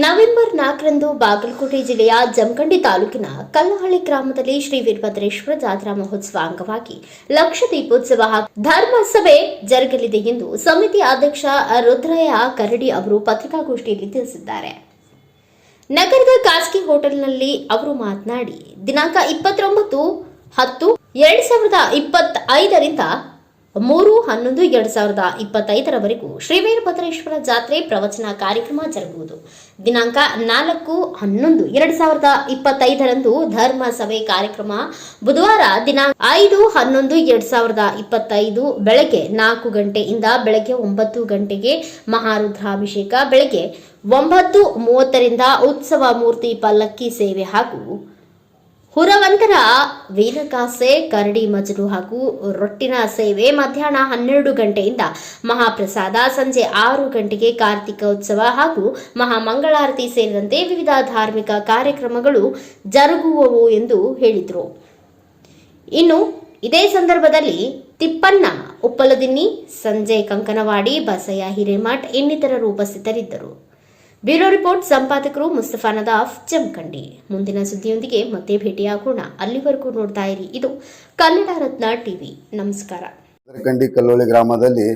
November 4ರಂದು Bagalkot ಜಿಲ್ಲೆಯ ಜಮಖಂಡಿ ತಾಲೂಕಿನ ಕಲ್ಲಹಳ್ಳಿ ಗ್ರಾಮದಲ್ಲಿ ಶ್ರೀ ವೀರಭದ್ರೇಶ್ವರ ಜಾತ್ರಾ ಮಹೋತ್ಸವ ಅಂಗವಾಗಿ ಲಕ್ಷ ದೀಪೋತ್ಸವ ಹಾಗೂ ಧರ್ಮ ಸಭೆ ಜರುಗಲಿದೆ ಎಂದು ಸಮಿತಿ ಅಧ್ಯಕ್ಷ ರುದ್ರಯ್ಯ ಕರಡಿ ಅವರು ಪತ್ರಿಕಾಗೋಷ್ಠಿಯಲ್ಲಿ ತಿಳಿಸಿದ್ದಾರೆ. ನಗರದ ಖಾಸಗಿ ಹೋಟೆಲ್ನಲ್ಲಿ ಅವರು ಮಾತನಾಡಿ, ದಿನಾಂಕ 29/10/2025ರಿಂದ 3/11/2025ರವರೆಗೂ ಶ್ರೀ ವೀರಭದ್ರೇಶ್ವರ ಜಾತ್ರೆ ಪ್ರವಚನ ಕಾರ್ಯಕ್ರಮ ಜರುಗುವುದು. ದಿನಾಂಕ 4/11/2025ರಂದು ಧರ್ಮ ಸಭೆ ಕಾರ್ಯಕ್ರಮ. ಬುಧವಾರ ದಿನಾಂಕ 5/11/2025 ಬೆಳಗ್ಗೆ 4 ಗಂಟೆಯಿಂದ ಬೆಳಗ್ಗೆ 9 ಗಂಟೆಗೆ ಮಹಾರುದ್ರಾಭಿಷೇಕ, ಬೆಳಗ್ಗೆ 9:30ರಿಂದ ಉತ್ಸವ ಮೂರ್ತಿ ಪಲ್ಲಕ್ಕಿ ಸೇವೆ ಹಾಗೂ ಹುರವಂತರ ವೀರಗಾಸೆ, ಕರಡಿ ಮಜಲು ಹಾಗೂ ರೊಟ್ಟಿನ ಸೇವೆ. ಮಧ್ಯಾಹ್ನ 12 ಗಂಟೆಯಿಂದ ಮಹಾಪ್ರಸಾದ, ಸಂಜೆ 6 ಗಂಟೆಗೆ ಕಾರ್ತಿಕ ಉತ್ಸವ ಹಾಗೂ ಮಹಾಮಂಗಳಾರತಿ ಸೇರಿದಂತೆ ವಿವಿಧ ಧಾರ್ಮಿಕ ಕಾರ್ಯಕ್ರಮಗಳು ಜರುಗುವವು ಎಂದು ಹೇಳಿದರು. ಇನ್ನು ಇದೇ ಸಂದರ್ಭದಲ್ಲಿ ತಿಪ್ಪಣ್ಣ ಉಪ್ಪಲದಿನ್ನಿ, ಸಂಜಯ್ ಕಂಕನವಾಡಿ, ಬಸಯ್ಯ ಹಿರೇಮಠ್ ಇನ್ನಿತರರು ಉಪಸ್ಥಿತರಿದ್ದರು. ಬ್ಯೂರೋ ರಿಪೋರ್ಟ್ ಸಂಪಾದಕರು ಮುಸ್ತಫಾ ನದಾಫ್, ಜಮಖಂಡಿ. ಮುಂದಿನ ಸುದ್ದಿಯೊಂದಿಗೆ ಮತ್ತೆ ಭೇಟಿಯಾಗೋಣ. ಅಲ್ಲಿವರೆಗೂ ನೋಡ್ತಾ ಇರಿ, ಇದು ಕನ್ನಡ ರತ್ನ ಟಿವಿ. ನಮಸ್ಕಾರ. ಕಂಡಿ ಕಲ್ಲೋಳಿ ಗ್ರಾಮದಲ್ಲಿ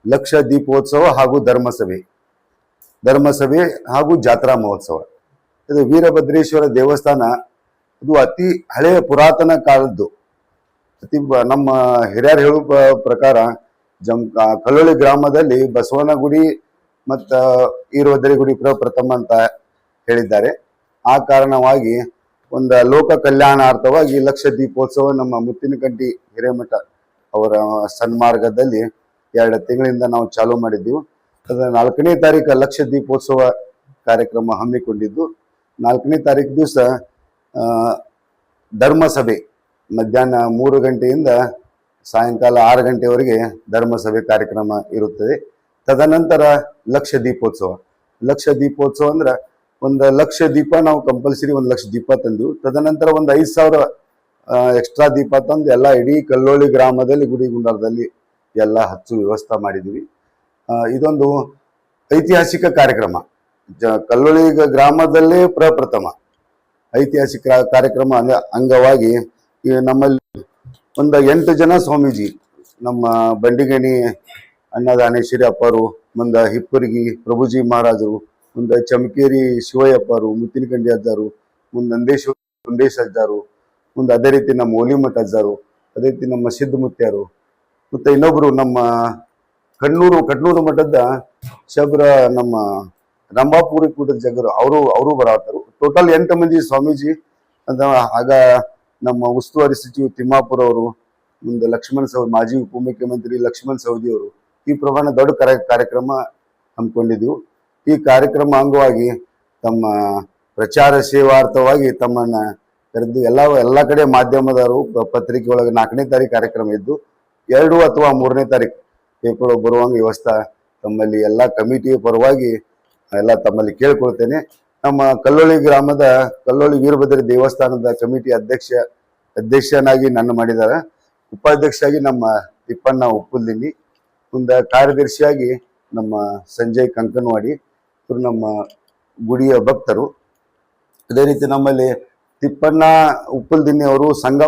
ಲಕ್ಷ ದೀಪೋತ್ಸವ ಹಾಗೂ ಧರ್ಮಸಭೆ ಹಾಗೂ ಜಾತ್ರಾ ಮಹೋತ್ಸವ. ಇದು ವೀರಭದ್ರೇಶ್ವರ ದೇವಸ್ಥಾನ. ಇದು ಅತಿ ಹಳೆಯ ಪುರಾತನ ಕಾಲದ್ದು. ನಮ್ಮ ಹಿರಿಯರು ಹೇಳುವ ಪ್ರಕಾರ ಕಲ್ಲೋಳಿ ಗ್ರಾಮದಲ್ಲಿ ಬಸವನ ಗುಡಿ ಮತ್ತು ಈರೋದರಿ ಗುಡಿ ಪ್ರಥಮ ಅಂತ ಹೇಳಿದ್ದಾರೆ. ಆ ಕಾರಣವಾಗಿ ಒಂದು ಲೋಕ ಕಲ್ಯಾಣಾರ್ಥವಾಗಿ ಲಕ್ಷ ದೀಪೋತ್ಸವ ನಮ್ಮ ಮುತ್ತಿನಕಂಟಿ ಹಿರೇಮಠ ಅವರ ಸನ್ಮಾರ್ಗದಲ್ಲಿ 2 ತಿಂಗಳಿಂದ ನಾವು ಚಾಲೂ ಮಾಡಿದ್ದೀವಿ. ಅದರ 4ನೇ ತಾರೀಕು ಲಕ್ಷ ದೀಪೋತ್ಸವ ಕಾರ್ಯಕ್ರಮ ಹಮ್ಮಿಕೊಂಡಿದ್ದು, 4ನೇ ತಾರೀಕು ದಿವಸ ಧರ್ಮಸಭೆ ಮಧ್ಯಾಹ್ನ 3 ಗಂಟೆಯಿಂದ ಸಾಯಂಕಾಲ 6 ಗಂಟೆವರೆಗೆ ಧರ್ಮಸಭೆ ಕಾರ್ಯಕ್ರಮ ಇರುತ್ತದೆ. ತದನಂತರ ಲಕ್ಷ ದೀಪೋತ್ಸವ ಅಂದ್ರೆ 1 ಲಕ್ಷ ದೀಪ ನಾವು ಕಂಪಲ್ಸರಿ 1 ಲಕ್ಷ ದೀಪ ತಂದೆವು. ತದನಂತರ 5,000 ಎಕ್ಸ್ಟ್ರಾ ದೀಪ ತಂದು ಎಲ್ಲ ಇಡೀ ಕಲ್ಲೋಳಿ ಗ್ರಾಮದಲ್ಲಿ ಗುಡಿ ಗುಂಡಾರದಲ್ಲಿ ಎಲ್ಲ ಹಚ್ಚು ವ್ಯವಸ್ಥೆ ಮಾಡಿದ್ದೀವಿ. ಇದೊಂದು ಐತಿಹಾಸಿಕ ಕಾರ್ಯಕ್ರಮ. ಕಲ್ಲೋಳಿ ಗ್ರಾಮದಲ್ಲೇ ಪ್ರಪ್ರಥಮ ಐತಿಹಾಸಿಕ ಕಾರ್ಯಕ್ರಮ ಅಂಗವಾಗಿ ನಮ್ಮಲ್ಲಿ ಒಂದು 8 ಜನ ಸ್ವಾಮೀಜಿ, ನಮ್ಮ ಬಂಡಿಗಣಿ ಅನ್ನದಾನೇಶ್ವರಿ ಅಪ್ಪರು, ಮುಂದೆ ಹಿಪ್ಪುರ್ಗಿ ಪ್ರಭುಜಿ ಮಹಾರಾಜರು, ಮುಂದೆ ಚಮಕೇರಿ ಶಿವಯ್ಯಪ್ಪರು, ಮುತ್ತಿನಕಂಡಿ ಅಜ್ಜಾರು, ಮುಂದೆ ನಂದೇಶ್ ಅಜ್ಜಾರು, ಮುಂದೆ ಅದೇ ರೀತಿ ನಮ್ಮ ಓಲಿಮಠ ಅಜ್ಜಾರು, ಅದೇ ರೀತಿ ನಮ್ಮ ಸಿದ್ಧಮುತ್ಯಾರು, ಮತ್ತು ಇನ್ನೊಬ್ರು ನಮ್ಮ ಕಟ್ನೂರು ಮಠದ ಶಬ್ರ ನಮ್ಮ ರಂಭಾಪುರಿ ಕೂಟದ ಜಗರು ಅವರು ಬರತ್ತಾರು. ಟೋಟಲ್ 8 ಮಂದಿ ಸ್ವಾಮೀಜಿ ಅಂತ. ಆಗ ನಮ್ಮ ಉಸ್ತುವಾರಿ ಸಚಿವ ತಿಮ್ಮಾಪುರ ಅವರು, ಮುಂದೆ ಲಕ್ಷ್ಮಣ್ ಸವದಿ, ಮಾಜಿ ಉಪಮುಖ್ಯಮಂತ್ರಿ ಲಕ್ಷ್ಮಣ್ ಸವದಿ ಅವರು ಈ ಪ್ರಮಾಣ ದೊಡ್ಡ ಕಾರ್ಯಕ್ರಮ ಹಮ್ಮಿಕೊಂಡಿದ್ದೀವಿ. ಈ ಕಾರ್ಯಕ್ರಮ ಅಂಗವಾಗಿ ತಮ್ಮ ಪ್ರಚಾರ ಸೇವಾರ್ಥವಾಗಿ ತಮ್ಮನ್ನ ಕರೆದು ಎಲ್ಲ ಕಡೆ ಮಾಧ್ಯಮದವರು ಪತ್ರಿಕೆ ಒಳಗೆ 4ನೇ ತಾರೀಕು ಕಾರ್ಯಕ್ರಮ ಇದ್ದು 2 ಅಥವಾ 3ನೇ ತಾರೀಕು ಪೇಪರ್ ಬರುವಂಗೆ ವ್ಯವಸ್ಥೆ ತಮ್ಮಲ್ಲಿ ಎಲ್ಲ ಕಮಿಟಿಯ ಪರವಾಗಿ ಎಲ್ಲ ತಮ್ಮಲ್ಲಿ ಕೇಳ್ಕೊಳ್ತೇನೆ. ನಮ್ಮ ಕಲ್ಲೋಳಿ ಗ್ರಾಮದ ಕಲ್ಲೋಳಿ ವೀರಭದ್ರ ದೇವಸ್ಥಾನದ ಕಮಿಟಿ ಅಧ್ಯಕ್ಷನಾಗಿ ನನ್ನ ಮಾಡಿದ್ದಾರೆ. ಉಪಾಧ್ಯಕ್ಷರಾಗಿ ನಮ್ಮ ತಿಪ್ಪಣ್ಣ ಉಪ್ಪುಲ್ದಿನ್ನಿ, ಮುಂದೆ ಕಾರ್ಯದರ್ಶಿಯಾಗಿ ನಮ್ಮ ಸಂಜಯ್ ಕಂಕನವಾಡಿ, ಇವರು ನಮ್ಮ ಗುಡಿಯ ಭಕ್ತರು. ಅದೇ ರೀತಿ ನಮ್ಮಲ್ಲಿ ತಿಪ್ಪಣ್ಣ ಉಪ್ಪುಲ್ದಿನ್ನಿ ಅವರು ಸಂಘ